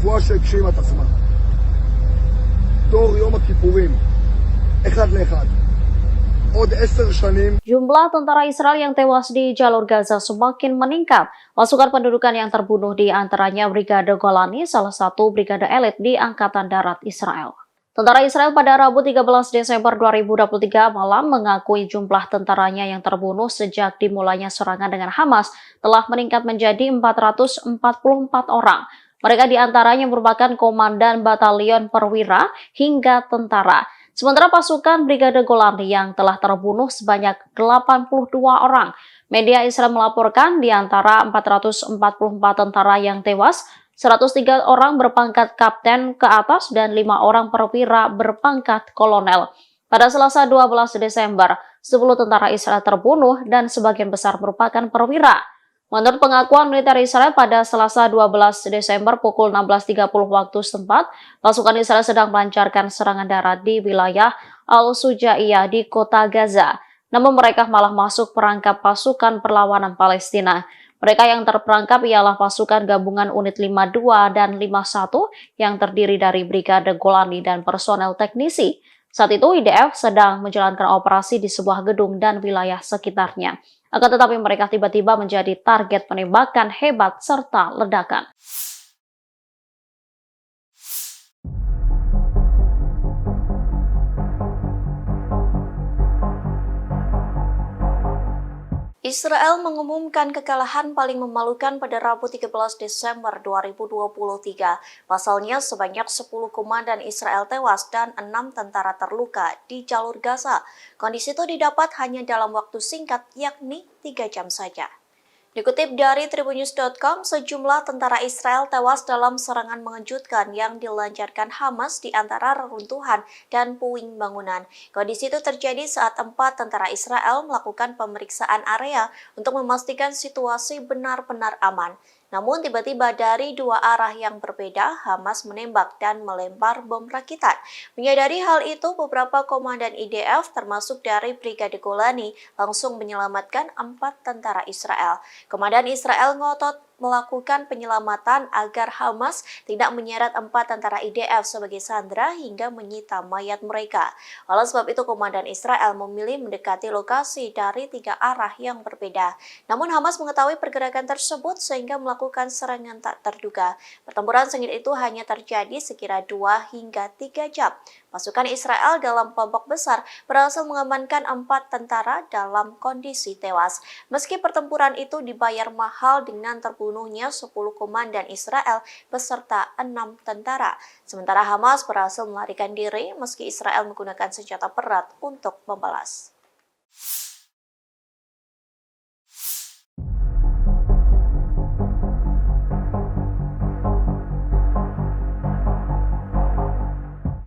נבואה שהגשימה את עצמה. תור יום הכיפורים, אחד לאחד. עוד 10 שנים. Jumlah tentara Israel yang tewas di jalur Gaza semakin meningkat. Pasukan pendudukan yang terbunuh di antaranya Brigade Golani, salah satu brigade elit di Angkatan Darat Israel. Tentara Israel pada Rabu 13 Desember 2023 malam mengakui jumlah tentaranya yang terbunuh sejak dimulainya serangan dengan Hamas telah meningkat menjadi 444 orang. Mereka diantaranya merupakan komandan batalion perwira hingga tentara. Sementara pasukan Brigade Golani yang telah terbunuh sebanyak 82 orang. Media Israel melaporkan di antara 444 tentara yang tewas, 103 orang berpangkat kapten ke atas dan 5 orang perwira berpangkat kolonel. Pada Selasa 12 Desember, 10 tentara Israel terbunuh dan sebagian besar merupakan perwira. Menurut pengakuan militer Israel pada Selasa 12 Desember pukul 16.30 waktu setempat, pasukan Israel sedang melancarkan serangan darat di wilayah Al-Sujaiyah di kota Gaza. Namun mereka malah masuk perangkap pasukan perlawanan Palestina. Mereka yang terperangkap ialah pasukan gabungan unit 52 dan 51 yang terdiri dari Brigade Golani dan personel teknisi. Saat itu IDF sedang menjalankan operasi di sebuah gedung dan wilayah sekitarnya. Akan tetapi mereka tiba-tiba menjadi target penembakan hebat serta ledakan. Israel mengumumkan kekalahan paling memalukan pada Rabu 13 Desember 2023. Pasalnya sebanyak 10 komandan Israel tewas dan 6 tentara terluka di jalur Gaza. Kondisi itu didapat hanya dalam waktu singkat, yakni 3 jam saja. Dikutip dari Tribunnews.com, sejumlah tentara Israel tewas dalam serangan mengejutkan yang dilancarkan Hamas di antara reruntuhan dan puing bangunan. Kondisi itu terjadi saat 4 tentara Israel melakukan pemeriksaan area untuk memastikan situasi benar-benar aman. Namun tiba-tiba dari 2 arah yang berbeda, Hamas menembak dan melempar bom rakitan. Menyadari hal itu, beberapa komandan IDF termasuk dari Brigade Golani langsung menyelamatkan 4 tentara Israel. Komandan Israel ngotot melakukan penyelamatan agar Hamas tidak menyeret 4 tentara IDF sebagai sandera hingga menyita mayat mereka. Oleh sebab itu, komandan Israel memilih mendekati lokasi dari 3 arah yang berbeda. Namun Hamas mengetahui pergerakan tersebut sehingga melakukan serangan tak terduga. Pertempuran sengit itu hanya terjadi sekira 2 hingga 3 jam. Pasukan Israel dalam kelompok besar berhasil mengamankan 4 tentara dalam kondisi tewas. Meski pertempuran itu dibayar mahal dengan terbunuhnya 10 komandan Israel beserta 6 tentara. Sementara Hamas berhasil melarikan diri meski Israel menggunakan senjata berat untuk membalas.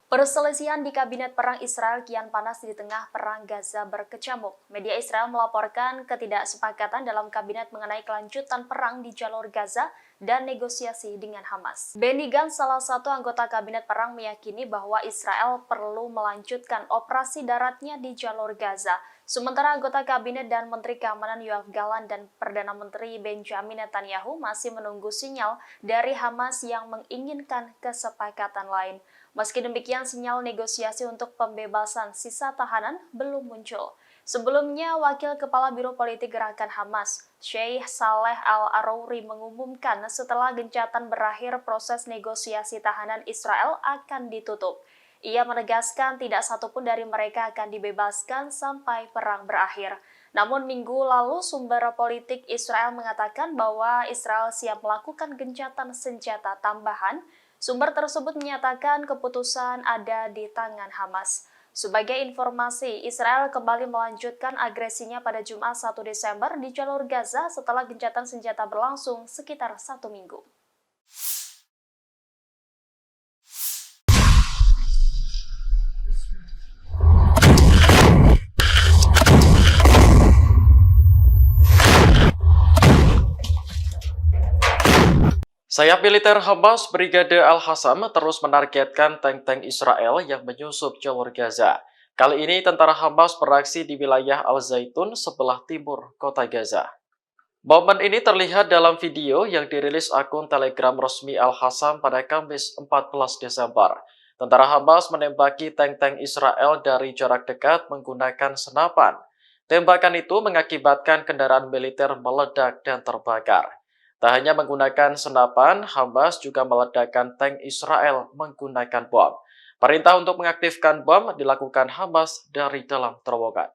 Perselisihan di Kabinet Perang Israel kian panas di tengah Perang Gaza berkecamuk. Media Israel melaporkan ketidaksepakatan dalam kabinet mengenai kelanjutan perang di jalur Gaza dan negosiasi dengan Hamas. Benny Gantz, salah satu anggota Kabinet Perang, meyakini bahwa Israel perlu melanjutkan operasi daratnya di jalur Gaza. Sementara anggota Kabinet dan Menteri Keamanan Yoav Gallant dan Perdana Menteri Benjamin Netanyahu masih menunggu sinyal dari Hamas yang menginginkan kesepakatan lain. Meski demikian, sinyal negosiasi untuk pembebasan sisa tahanan belum muncul. Sebelumnya, Wakil Kepala Biro Politik Gerakan Hamas, Sheikh Saleh Al-Arouri, mengumumkan setelah gencatan berakhir proses negosiasi tahanan Israel akan ditutup. Ia menegaskan tidak satupun dari mereka akan dibebaskan sampai perang berakhir. Namun minggu lalu sumber politik Israel mengatakan bahwa Israel siap melakukan gencatan senjata tambahan. Sumber tersebut menyatakan keputusan ada di tangan Hamas. Sebagai informasi, Israel kembali melanjutkan agresinya pada Jumat 1 Desember di jalur Gaza setelah gencatan senjata berlangsung sekitar 1 minggu. Sayap militer Hamas Brigade Al-Qassam terus menargetkan tank-tank Israel yang menyusup jalur Gaza. Kali ini tentara Hamas beraksi di wilayah Al-Zaitun sebelah timur kota Gaza. Momen ini terlihat dalam video yang dirilis akun Telegram resmi Al-Hassam pada Kamis 14 Desember. Tentara Hamas menembaki tank-tank Israel dari jarak dekat menggunakan senapan. Tembakan itu mengakibatkan kendaraan militer meledak dan terbakar. Tak hanya menggunakan senapan, Hamas juga meledakkan tank Israel menggunakan bom. Perintah untuk mengaktifkan bom dilakukan Hamas dari dalam terowongan.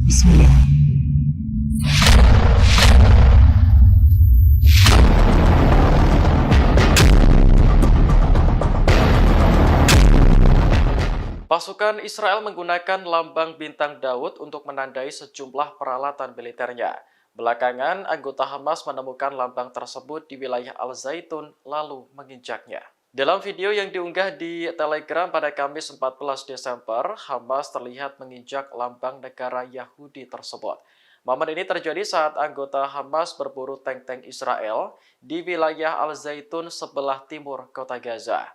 Bismillah. Pasukan Israel menggunakan lambang bintang Daud untuk menandai sejumlah peralatan militernya. Belakangan, anggota Hamas menemukan lambang tersebut di wilayah Al-Zaitun lalu menginjaknya. Dalam video yang diunggah di Telegram pada Kamis 14 Desember, Hamas terlihat menginjak lambang negara Yahudi tersebut. Momen ini terjadi saat anggota Hamas berburu tank-tank Israel di wilayah Al-Zaitun sebelah timur kota Gaza.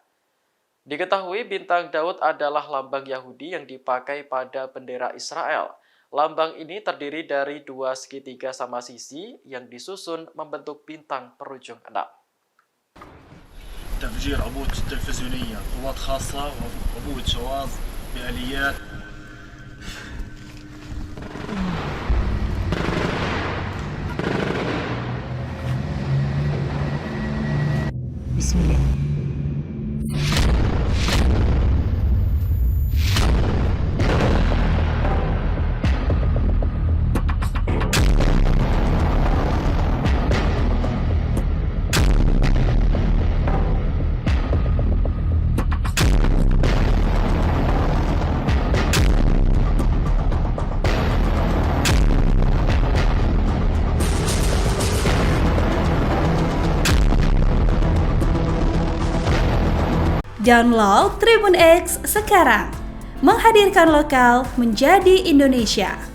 Diketahui bintang Daud adalah lambang Yahudi yang dipakai pada bendera Israel. Lambang ini terdiri dari dua segitiga sama sisi yang disusun membentuk bintang berujung 6. تفجير عبوة تلفزيونية، قوات خاصة وعبوة شواظ بآليات. بسم الله. Download Tribun X sekarang, menghadirkan lokal menjadi Indonesia.